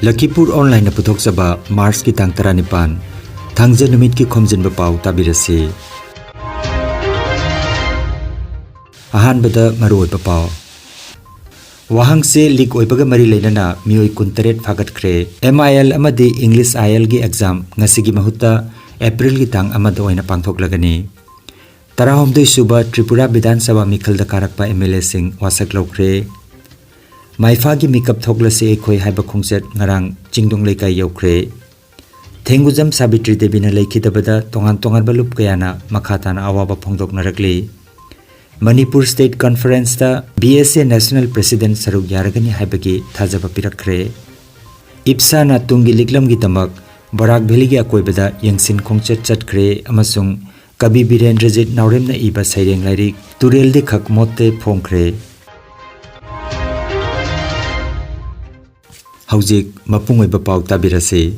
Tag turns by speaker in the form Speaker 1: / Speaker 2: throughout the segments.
Speaker 1: Lakhipuronline puthokchaba March ki tang 19 thangje numit ki Khomjinba Pao tabirasi ahanbada maroi Pao wahang se leak oibaga mari leinana mioi 19 phagatkhre MIL amadi English IL gi exam ngasigi mahutta April gi tang amada oina pangthoklagani tarahomdoi suba Tripura Vidhan Sabha mikhal da karakpa MLA sing wasak lokre Maifa gi makeup thoklase ekhoi haiba khongchet ngarang chingdong leikai yokre Thengujam Sabitri Devi na leikhidabada tongan balup kayana makhatana awaba phongdok narakli Manipur State Conference da BSA National President Saruk Yaragani haibagi thajaba pirakre Ipsa na tungi liklam gi tamak Barak Valley gi akoibada yangsin khongchet chatkre amasung Kabi Birendrajit Nauremna iba saireng lairik turel de khak motte phongkre Haujik mapungoi bapau tabirase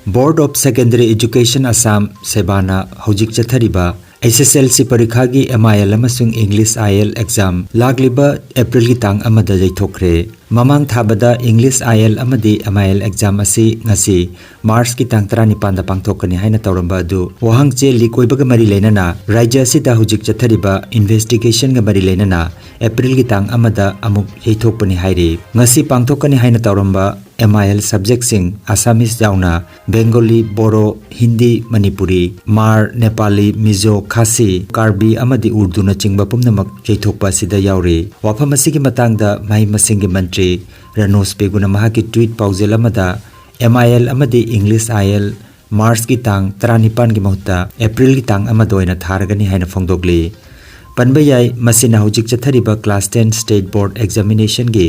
Speaker 1: Board of Secondary Education Assam Sebana haujik chathariba SSLC parikha gi MIL amasung English IL exam lagliba April gi tang amada jaithokre mamang thabada English IL amadi MIL exam asi ngasi March ki tang 19 da pangthokani haina tawramba du wahangche likoibaga mari leinana rajya sita haujik chathariba investigation ga mari leinana April gi tang amada amuk jaithokpani hairi ngasi pangthokani haina tawramba MIL subject sing Assamese jauna Bengali Boro Hindi Manipuri Mar Nepali Mizo Khasi Karbi amadi Urdu na chingba pumnamak jaithokpa sida yauri wafam asigi matangda mai masingi mantri Ranos Peguna mahaki tweet paujel amada MIL amadi English IL March ki tang 19 gi mahutta April gi tang amadoina tharagani haina phongdogli panbayai masina hojik chathariba class 10 state board examination gi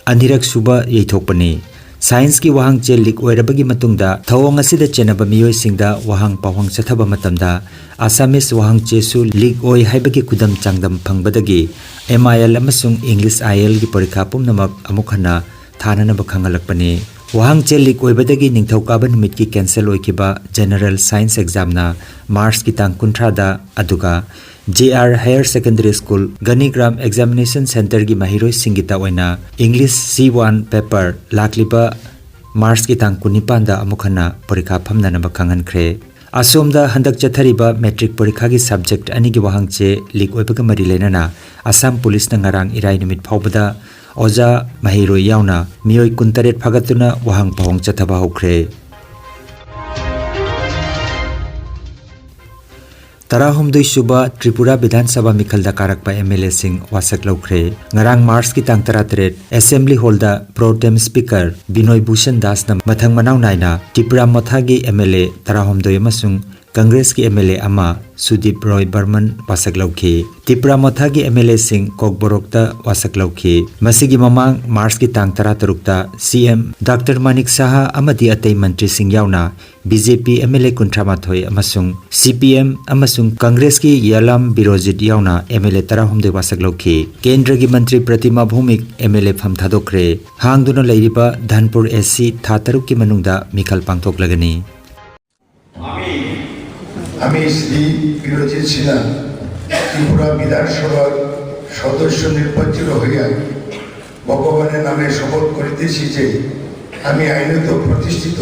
Speaker 1: anirak suba yeithokpani Science ki wahang che lik oirabagi matungda thawong asida chenaba miyoi singda wahang pawang chathaba matamda Assamese wahang che su lik oi haibagi kudam changdam phangbadagi MIL amasung English IL gi parikha pumnamak amukhana thananaba khangalakpani wahang che lik oibadagi ningthauka numit ki cancel oikiba general science exam na March ki tang 19 da aduga JR Higher Secondary School Ganigram Examination Center gi mahiroi singita oina English C1 paper lakliba March ki tang 19 da amukhana parikha phamna na bakhangan khre asomda handak chathariba metric parikha gi subject ani gi wahangche lik oibaga mari lenana Assam Police na ngarang irai numit phawbada oja mahiroi yauna mioi 19 phagatuna wahang pawong chathaba hokre Tarahomdoi suba Tripura Vidhan Sabha mikhal da karakpa MLA sing wasak lokre ngarang March ki tang 13 Assembly Hall da Pro Tem Speaker Binoy Bhushan Das na mathang manaw naina Tripura Mothagi MLA Tarahomdoi amasung Congress ki MLA ama Sudip Roy Burman wasak lokhi Tripura Mothagi MLA sing Kokborok da wasak lokhi masigi mamang March ki tang 13 ta CM Dr Manik Saha amadi atei mantri sing yauna BJP MLA Kuntramathoi amasung CPM amasung Congress ki Yalam Birojit yauna MLA Tarahomdoi wasak lokhi Kendra gi Mantri Pratima Bhumik MLA pham thadokre hangduna leiriba Dhanpur SC Thataruk ki manungda mikhal pangthok lagani
Speaker 2: আমি শ্রী বিরোজিত সিনহা ত্রিপুরা বিধানসভার সদস্য নির্বাচিত হইয়া ভগবানের নামে শপথ করিতেছি যে আমি আইনত প্রতিষ্ঠিত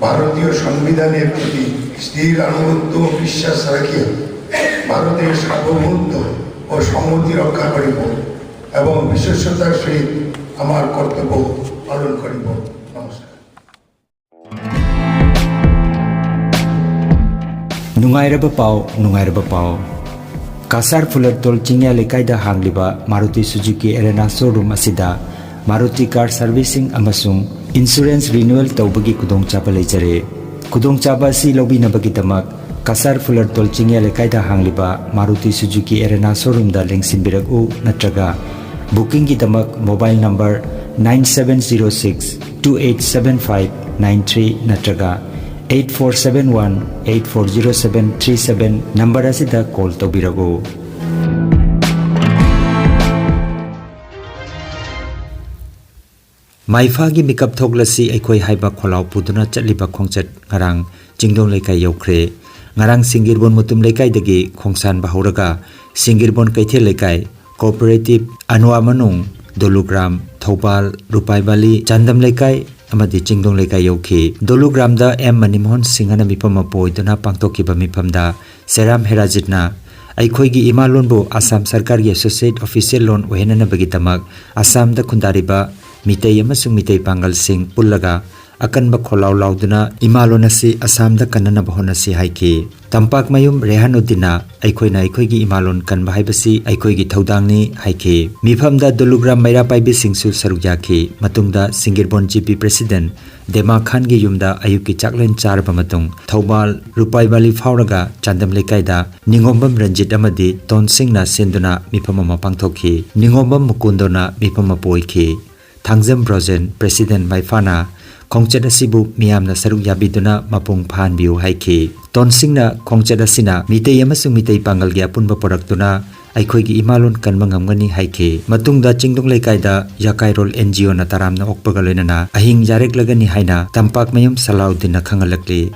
Speaker 2: ভারতীয় সংবিধানের প্রতি স্থির আনুগত্য ও বিশ্বাস রাখিয়া ভারতের সার্বভৌমত্ব ও সংহতি রক্ষা করিব এবং বিশেষতার সহিত আমার কর্তব্য পালন করিব নমস্কার
Speaker 1: Nungairaba Pao Kasar Fular Tol Chingya Lekaida Hangliba Maruti Suzuki Arena Showroom Asida Maruti Car Servicing amasung Insurance Renewal Taubagi Kudongchaba Leijare Kudongchaba si lobinabagi damak Kasar Fular Tol Chingya Lekaida Hangliba Maruti Suzuki Arena Showroom da lengsinbiragu natraga Booking gi damak mobile number 9706 287593 natraga 8471-840737 number asida call tobirago. Maifa gi makeup thoglasi aikoi haiba kholau puduna chatliba khongchat ngarang jingdong leikai yokre ngarang Singirbon mutum leikai dagi khongsan bahoraga Singirbon kaithe leikai cooperative Anwa Manung Dolugram Thopal Rupai Bali Chandam Lekai amadi chingdong lekai yauki dolugramda M Manimohan Singhana mifam apoiduna pangtokkiba mifamda Seram Herajitna Aikhoigi imalonbu Assam Sarkar gi Associate Official Loan ohenanabagi tamak Assam da khundariba mitei amasung mitei pangal sing pullaga akanba kholau lauduna imalon asi Assam da kanana bahonasi haiki Tampak mayum Rehanuddina aikhoigi imalon kanba haibasi aikhoigi thaudangni haiki mifamda dolugram maira paibi singsu sarukyaki matungda Singirbon GP President Dema Khan gi yumda ayuki chaklen charba matung Thobal Rupai Bali Fauraga Chandam Lekaida Ningombam Ranjit amadi Tonsingna senduna mifamama pangthokhi Ningombam Mukundona mifama poiki Thangjam Brojen President Maifana Khomchat asibu miyamna saruk yabiduna mapung phan biu haiki Tonsingna khomchat asina mitei amasung mitei pangal gi apunba produktuna aikhoigi imalon kanba ngamgani haiki matungda chingdong leikaida Yakairol NGO na taramna okpaga loinana ahing yarek lagani haina Tampak mayum Salaudin na khangalakli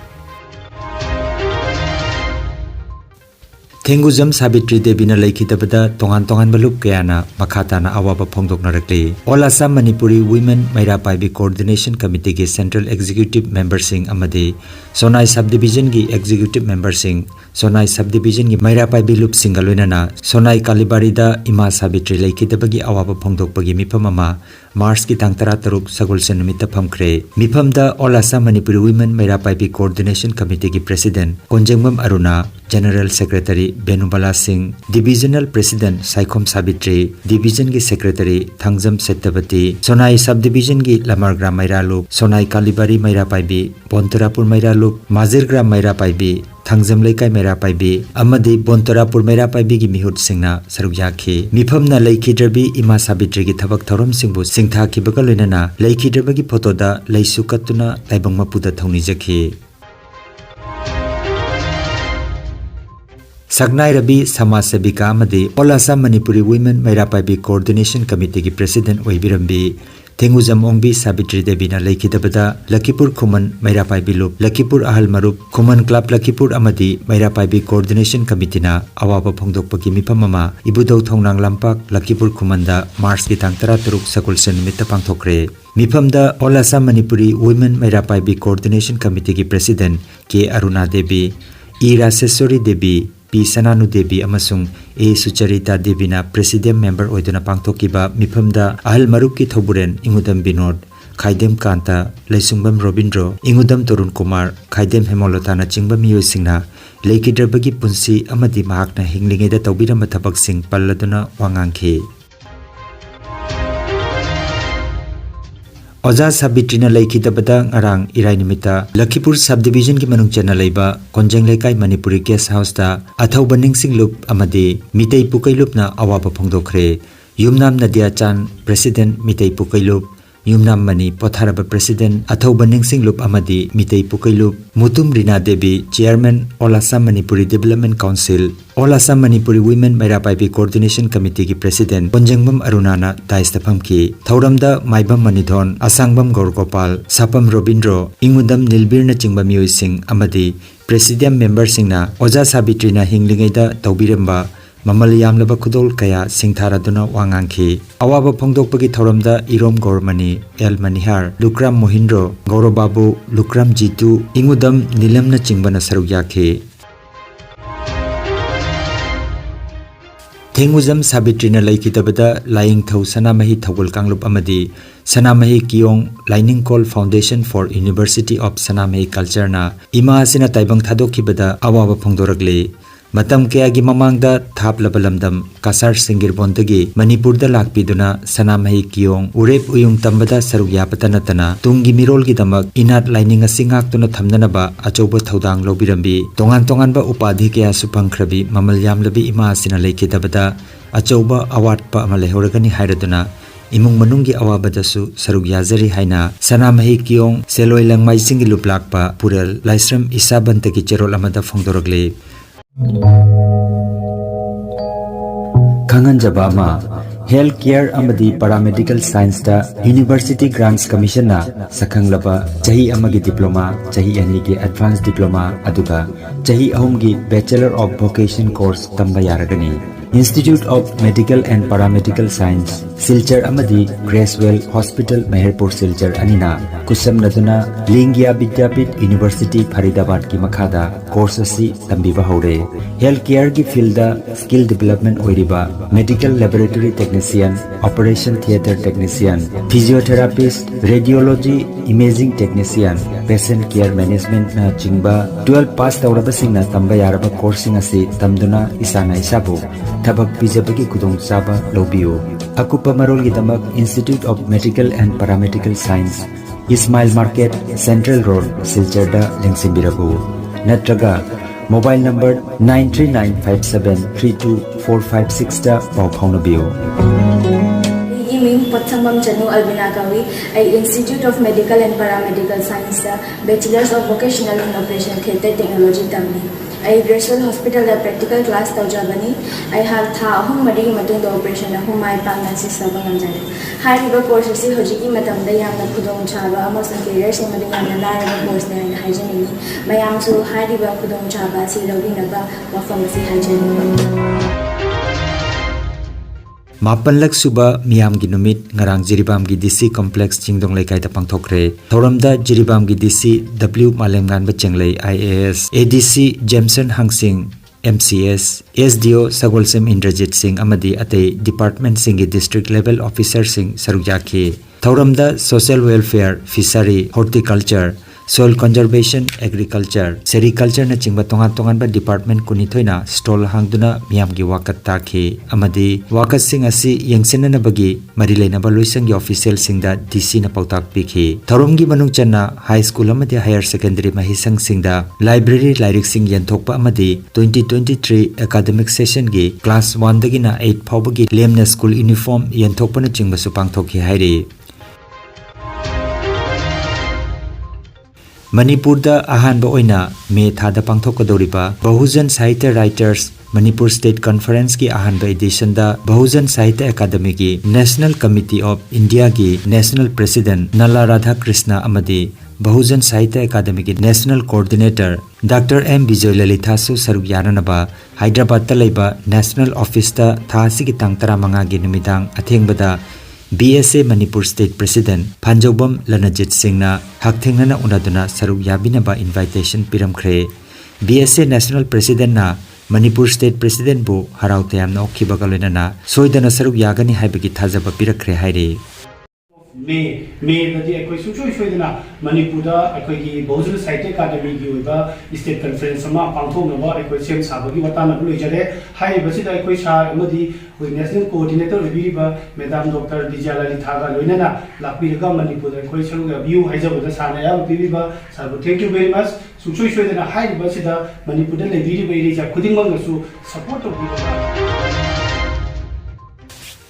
Speaker 1: Thenguzam Sabitri Devi na laikhitabada tongan balup kayana makata na awaba phongdok narakli All Assam Manipuri Women Maira Paibi Coordination Committee gi Central Executive Member Sing amadi Sonai Subdivision gi Executive Member Sing Sonai Subdivision gi Maira Paibi lup singaloinana Sonai Kalibari da Ima Sabitri laikhitabagi awaba phongdok pagi mipamama Mars ki tangtara taruk sagol sen numita phamkre mifamda All Assam Manipuri Women Maira Paibi Coordination Committee gi President Khomjinba Aruna General Secretary Benubala Singh Divisional President Saikhom Sabitri Division gi Secretary Thangjam Settavati Sonai Subdivision gi Lamargram Maira Lup Sonai Kalibari Maira Paibi Bontarapur Maira Lup Mazirgram Maira Paibi Thangjam Lekai Maira Paibi amadi Bontarapur Maira Paibi gi mihut singna sarukyaki mifamna laikhidrabi Ima Sabitri gi thabak thorom singbu singthaki baga loinana laikhidrabagi photo da laisukatuna taibangma puda thongni jakhi Sagnai Rabi Samaj Sevika amadi All Assam Manipuri Women Maira Paibi Coordination Committee gi President oibirambi Thenguzam Ongbi Sabitri Devi na laikhitabada Lakhipur Khuman Maira Paibi Lup Lakhipur Ahal Marup Khuman Club Lakhipur amadi Maira Paibi Coordination Committee na awaba phongdokpagi mifamama Ibudau Thongnang Lampak Lakhipur Khumanda Mars ki tangtara taruk sakul sen numita pangthokre mifamda All Assam Manipuri Women Maira Paibi Coordination Committee gi President K Aruna Devi E Raseswari Devi P Sananu Devi amasung A Sucharita Devi na President Member oiduna pangthokiba mifamda Ahal Marup ki Thoburen Ingudam Binod Khaidem Kanta Laisungbam Robindro Ingudam Torun Kumar Khaidem Hemolota na chingba miyoi singna laikhidrabagi punsi amadi mahakna hinglingeda tawbiramba thabak sing palladuna wangangkhi Oja Sabitrina laikhitabada ngarang irai nimita Lakhipur Subdivision ki manung chana leiba Konjeng Lekai Manipuri Guest House da athauba ningsing lup amadi mitei pukai lup na awaba phongdokre Yumnam Nadia Chan President mitei pukai lup Yumnam Mani Potharaba President athauba ningsing lup amadi mitei pukai lup Mutum Rina Devi Chairman All Assam Manipuri Development Council All Assam Manipuri Women Maira Paibi Coordination Committee ki President Khomjinba Arunana Daistapam ki Thauramda Maibam Manidhon Asangbam Gaurgopal Sapam Robindro Ingudam Nilbir na chingba miyoi sing amadi President Member singna Oja Sabitri na hinglingaida tawbiramba Mamal yamlaba khudol kaya singtharaduna wangangkhi awaba phongdokpagi thoramda Irom Gormani El Manihar Lukram Mohindro Gaurababu Lukram Jitu Ingudam Nilamna chingbana sarukyakhi Thenguzam Sabitri na laikhitabada Laing Thau Sanamahi Thawul Kanglup amadi Sanamahi Kiyong Lining Call Foundation for University of Sanamahi Culture na ima asina taibang thadokhibada awaba phongdoragli Matam kaya gi mamangda thaplaba lamdam Kasar Singirbondagi Manipurda lakpiduna Sanamahi Kiyong Urep Uyung tambada sarugyapata natana Tungi Mirol gi damak inat lining asingak tuna thamnanaba achoba thaudang lobirambi tongan ba upadhi kaya supangkhrabi mamal yamlabi ima asina laikhitabada achoba award pa amale horagani hairaduna imung manunggi awabadasu sarugyazari haina Sanamahi Kiyong Seloi Langmai singi luplakpa Pural Laisram Isabantagi cherol amada phongdoragle Kangan Jabama Healthcare amadi Paramedical Science da University Grants Commission na sakanglaba chahi amagi diploma chahi ani gi advanced diploma aduga chahi ahum gi Bachelor of Vocation course tamba yaragani Institute of Medical and Paramedical Science Silchar amadi Gracewell Hospital Meherpur Silchar anina kusam naduna Lingya Vidyapit University Faridabad ki makhada course asi tambiba hore healthcare ki field da skill development oiriba medical laboratory technician operation theater technician physiotherapist radiology imaging technician patient care management na chingba 12 pass tawraba singna tamba yaraba coursing asi tamduna isana isabu tabak pijabagi kudong chaba lobiyo akupa marol gi damak Institute of Medical and Paramedical Science Ismail Market Central Road Silcharda lengsimbirabu natraga mobile number 939573245 da pau phaunabiyo
Speaker 3: Iming Patsambam Chanu Albinagawi, Institute of Medical and Paramedical Science, Bachelor's of Vocational and Operation Theatre Technology Tamni. Gracewell Hospital practical class Taujabani. I have home Madi Matun operation whom I Panasi Sabangan. High river courses Hojiki Matam, the Yama Kudong Chaba, Amos and Careers in Madina Lara course there in hygiene. Mayamsu High river Kudong Chaba, Silavinaba, or pharmacy hygiene.
Speaker 1: Mapanlak suba miyam gi numit ngarang jiribam gi DC complex chingdong lekai ta pangthokre thoramda jiribam gi DC W malemgan ba chenglei IAS ADC Jameson Hangsing MCS SDO Sagolsem Indrajit Singh amadi atei department sing gi district level officer sing sarujaki thoramda social welfare fishery horticulture soil conservation agriculture sericulture na chingba tongan ba department kunithoina stall hangduna miyam gi wakat takhi amadi wakat sing asi yengsen na bagi mari leina ba loisang gi official singda DC na pautak pikhi thorom gi manung channa high school amadi higher secondary mahisang singda library lyric sing yanthokpa amadi 2023 academic session gi class 1 dagi na 8 phawba gi lemna school uniform yanthokpa na chingba su pangthokhi hairi Manipur da ahanba oina me thada pangthokadoriba Bahujan Sahitya Writers Manipur State Conference ki ahanba edition da Bahujan Sahitya Academy ki National Committee of India ki National President Nalla Radha Krishna amadi Bahujan Sahitya Academy ki National Coordinator Dr. M. Bijoy Lalitha su saruk yaranaba Hyderabad ta leiba National Office ta thasi ki tang 15 gi numidang athengbada BSA Manipur State President Phanjobam Lanajit Singh na hakthengna unaduna saruk yabinaba invitation piramkhre BSA National President na Manipur State President bu harautayam na okhibaga loinana soidana saruk yagani haibagi thajaba pirakre haire
Speaker 4: May the Equation Manipuda, Equity, Bozu Site Academy, State Conference, Pantong, Equation Sabagi, Watana, Blujade, High Basita Equation, Modi, with National Coordinator, Viva, Madame Dr. Dijala Litaga, Lunana, Lapiriga, Manipuda Equation, View, Hazel with the Sana, Viva, Sabu. Thank you very much. So, show a high Basita, Manipuda, Viva, Kudimanga, support of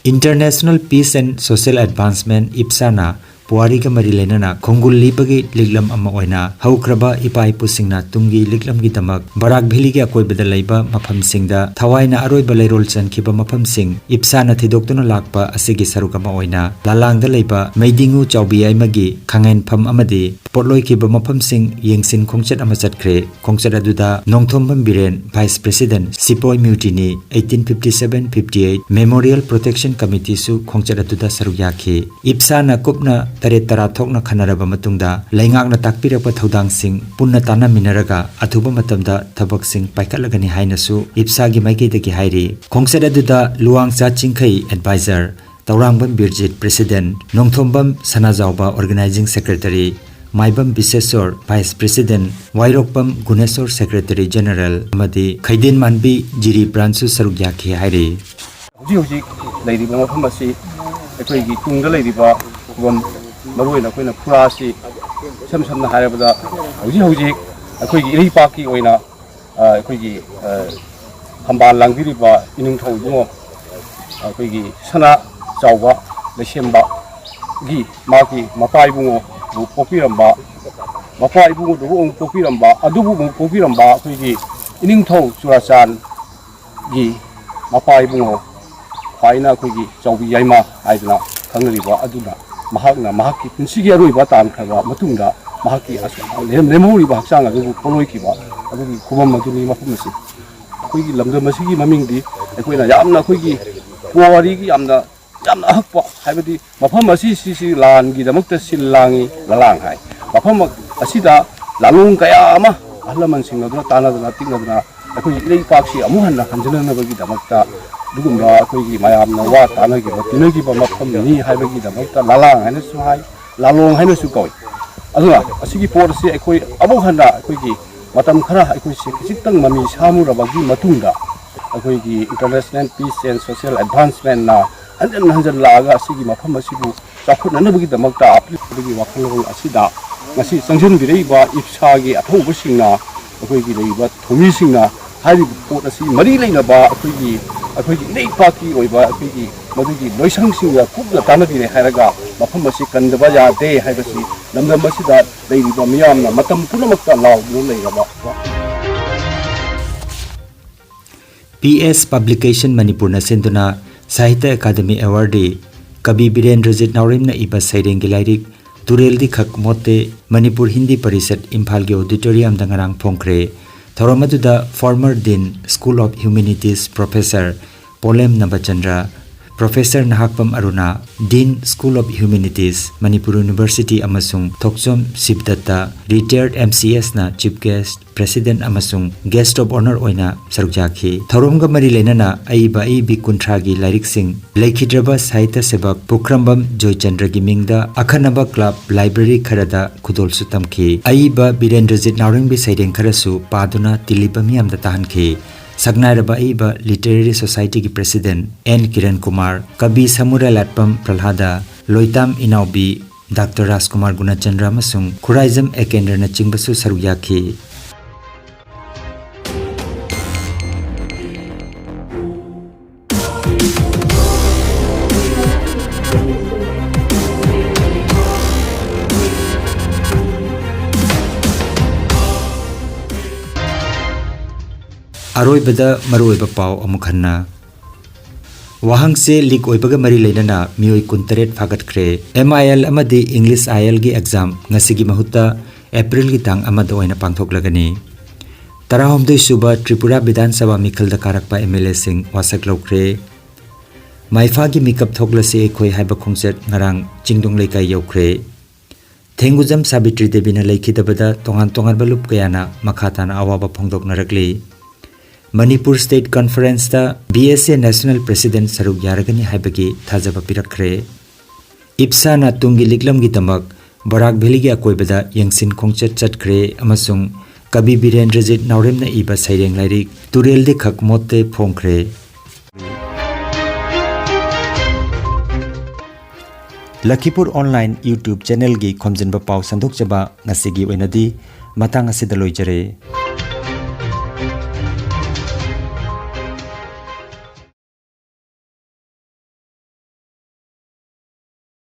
Speaker 1: International Peace and Social Advancement IPSANA Puari ka mari lenana Khongul lipagi liglam ama oina haukraba ipai pusingna tungi liglam gi damak Barak Valley gi akoi beda leiba mafam singda thawaina aroi balai rol chan khiba mafam sing IPSANA thidoktuna lakpa asigi sarukama oina lalang da leiba meidingu chawbi ai magi khangen pham amadi potloi khiba mafam sing yengsin khongchat ama chatkre khongchat aduda nongthombam biren Vice President Sipoi Mutiny 1857-58 Memorial Protection Committee su khongchat aduda saruyakhi IPSANA kupna Tare Tarathokna Khanaraba Matungda, Langakna Takpirapa Thodang Singh, Punna Tana Minaraga, Atuba Matamda, Tabak Singh, Paikalagani Hainasu, Ipsagi Maiketaki Hairi, Kongsada Duda, Luang Sa Chingkai Advisor, Taurangbam Birjit President, Nongthombam Sanazauba Organizing Secretary, Maibam Bisesor Vice President, Wairokpam Gunesor Secretary General, Amadi, Khaidin Manbi, Jiri Bransu Sarugyaki Hairi.
Speaker 5: Hujik, Lady Mamasi, Equity Tunga Lady Ba, Maruina Queen of Kurasi, some Harabada, Hujik, a quick Iripaki Oina, a quick Hamba Langiriba, Inung a quick Sana, Zawa, the Shemba, Gi, Maki, Mapai Bungo, Popiramba, Mapai Bungo, the Wong Popiramba, Adubu Popiramba, Quiggy, Inung Surasan, Gi, Mapai Bungo, Paina Quiggy, Zawi Yama, I do not, Kangariba, Aduna. Mahakna Mahaki Pinsigi Ruiba Tan Kava Matunda Mahaki Lemuri Baksanga Poloi Kiba Kubam Matuni Mafumasi. We Lamda Masigi Mamindi ꯑꯩꯈꯣꯏꯅ ꯌꯥꯝꯅ ꯑꯩꯈꯣꯏꯒꯤ ꯄꯨꯋꯥꯔꯤꯒꯤ ꯌꯥꯝꯅ ꯑꯍꯛꯄ ꯍꯥꯏꯕꯗꯤ ꯃꯐꯝ ꯑꯁꯤꯁꯤ ꯂꯥꯟꯒꯤꯗꯃꯛꯇ ꯁꯤꯜ ꯂꯥꯡꯉꯤ ꯂꯂꯥꯡ ꯍꯥꯏ ꯃꯐꯝ ꯑꯁꯤꯗ ꯂꯥꯂꯣꯡ ꯀꯌꯥ ꯑꯃ ꯑꯍꯜ ꯂꯃꯟꯁꯤꯡ ꯑꯗꯨꯅ ꯇꯥꯟꯅꯗꯅ ꯇꯤꯛꯅꯗꯅ ꯑꯩꯈꯣꯏꯒꯤ ꯏꯔꯩꯄꯥꯛꯁꯤ ꯑꯃꯨꯛ ꯍꯟꯅ ꯍꯟꯖꯤꯟꯅꯅꯕꯒꯤꯗꯃꯛꯇ ꯑꯗꯨꯒꯨꯝꯕ ꯑꯩꯈꯣꯏꯒꯤ ꯃꯌꯥꯝꯅ ꯋꯥ ꯇꯥꯟꯅꯈꯤꯕ ꯇꯤꯟꯅꯈꯤꯕ ꯃꯐꯝꯅꯤ ꯍꯥꯏꯕꯒꯤꯗꯃꯛꯇ ꯂꯂꯥꯡ ꯍꯥꯏꯅꯁꯨ ꯍꯥꯏ ꯂꯥꯂꯣꯡ ꯍꯥꯏꯅꯁꯨ ꯀꯧꯏ ꯑꯗꯨꯅ ꯑꯁꯤꯒꯤ ꯄꯣꯠ ꯑꯁꯤ ꯑꯩꯈꯣꯏ ꯑꯃꯨꯛ ꯍꯟꯅ ꯑꯩꯈꯣꯏꯒꯤ ꯃꯇꯝ ꯈꯔ ꯑꯩꯈꯣꯏꯁꯤ ꯈꯤꯖꯤꯛꯇꯪ ꯃꯃꯤ ꯁꯥꯃꯨꯔꯕꯒꯤ ꯃꯇꯨꯡꯗ ꯑꯩꯈꯣꯏꯒꯤ ꯏꯟꯇꯔꯅꯦꯁꯅꯦꯜ ꯄꯤꯁ ꯑꯦꯟ ꯁꯣꯁꯤꯌꯦꯜ ꯑꯦꯗꯚꯥꯟꯁꯃꯦꯟꯅ ꯍꯟꯖꯟ ꯂꯥꯛꯑꯒ ꯑꯁꯤꯒꯤ ꯃꯐꯝ ꯑꯁꯤꯕꯨ ꯆꯥꯎꯈꯠꯅꯅꯕꯒꯤꯗꯃꯛꯇ ꯑꯄꯤꯕꯒꯤ ꯋꯥꯈꯜꯂꯣꯟ ꯑꯁꯤꯗ ꯉꯁꯤ ꯆꯪꯁꯤꯟꯕꯤꯔꯛꯏꯕ ꯏꯞꯁꯥꯒꯤ ꯑꯊꯧꯕꯁꯤꯡꯅ ꯑꯩꯈꯣꯏꯒꯤ ꯂꯩꯔꯤꯕ ꯊꯧꯃꯤꯁꯤꯡꯅ ꯍꯥꯏꯔꯤꯕ ꯄꯣꯠ ꯑꯁꯤ ꯃꯔꯤ ꯂꯩꯅꯕ ꯑꯩꯈꯣꯏꯒꯤ ꯏꯔꯩꯄꯥꯛꯀꯤ ꯑꯣꯏꯕ ꯑꯩꯈꯣꯏꯒꯤ ꯃꯗꯨꯒꯤ ꯂꯣꯏꯁꯪꯁꯤꯡꯒ ꯀꯨꯞꯅ ꯇꯥꯟꯅꯕꯤꯔꯦ ꯍꯥꯏꯔꯒ ꯃꯐꯝ ꯑꯁꯤ ꯀꯟꯗꯕ ꯌꯥꯗꯦ ꯍꯥꯏꯕꯁꯤ ꯂꯝꯗꯝ ꯑꯁꯤꯗ ꯂꯩꯔꯤꯕ ꯃꯤꯌꯥꯝꯅ ꯃꯇꯝ ꯄꯨꯝꯅꯃꯛꯇ ꯂꯥꯎꯗꯨꯅ ꯂꯩꯔꯕ
Speaker 1: PS Publication Manipurna Sinduna Sahitya Academy Award Kabi Birendrajit Naurimna Iba Sairengi Lairik Tureldi Khak Mote Manipur Hindi Parisat Imphal Gi Auditorium Dangarang Phongkre Thoramaduda former Dean School of Humanities Professor Polem Nabachandra Professor Nahakpam Aruna Dean School of Humanities Manipur University Amasung Thokchom Sibdatta Retired MCS na Chief Guest President Amasung Guest of Honor Oina Sarukjakhi Thoromga Mari Lenana Aiba Aibi Kuntragi Lairik Singh Lakhidraba Sahitya Sebak Pukrambam Joychandra gi Mingda Akhanaba Club Library Kharada Khudol Sutamki Aiba Birendrajit Nauringbi Saireng Kharasu Paduna Tiliba Miyamda Tahanki Sagnaraba Aiba Literary Society ki President N. Kiran Kumar Kabi Samurai Latpam Pralhada Loitam Inaubi Dr. Rajkumar Gunachandra Masung Khuraizam Ekendra na Chingbasu Saruyakhi Aroi bada maroi ba pau amukhanna Wahang se lik oibaga mari leinana mioi kuntaret phagat khre MIL amadi English IL gi exam ngasigi mahutta April gi tang amada oina pangthok lagani Tarahomdoi suba Tripura Vidhan Sabha mikhal da karakpa MLA sing wasak lokre Maifa gi mikap thoklase ekhoi haiba khongset ngarang chingdong leikai yaukhre Thengujam Sabitri Devi na leikhidabada tongan balup kayana makhatana awaba phongdok narakli Manipur State Conference ta BSA National President Saruk Yaragani haibagi thajaba pirakre Ipsa na tungi liklam gi tamak Barak Valley gi akoibada yangsin khongchat chatkre amasung Kabi Birendrajit Nauremna iba saireng lairik Tureldi Khak Mote Phongkre Lakhipuronline YouTube channel gi Khomjinba Pao sandok jaba ngasigi oinadi matang asida loijare